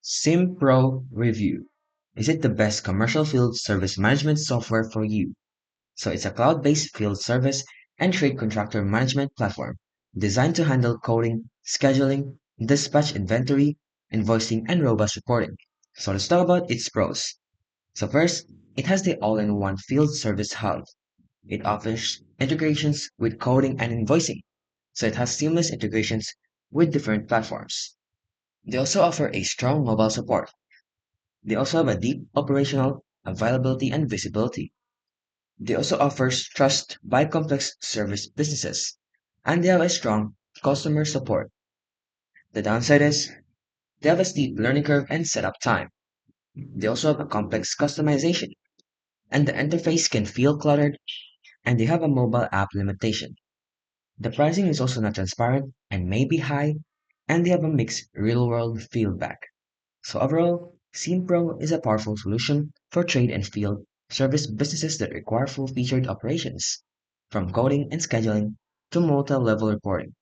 SimPro Review. Is it the best commercial field service management software for you? So it's a cloud-based field service and trade contractor management platform designed to handle coding, scheduling, dispatch inventory, invoicing, and robust reporting. So let's talk about its pros. So first, it has the all-in-one field service hub. It offers integrations with coding and invoicing. So it has seamless integrations with different platforms. They also offer a strong mobile support. They also have a deep operational availability and visibility. They also offer trust by complex service businesses. And they have a strong customer support. The downside is they have a steep learning curve and setup time. They also have a complex customization. And the interface can feel cluttered, and they have a mobile app limitation. The pricing is also not transparent and may be high, and they have a mixed real-world feedback. So overall, SimPro is a powerful solution for trade and field service businesses that require full-featured operations, from coding and scheduling to multi-level reporting.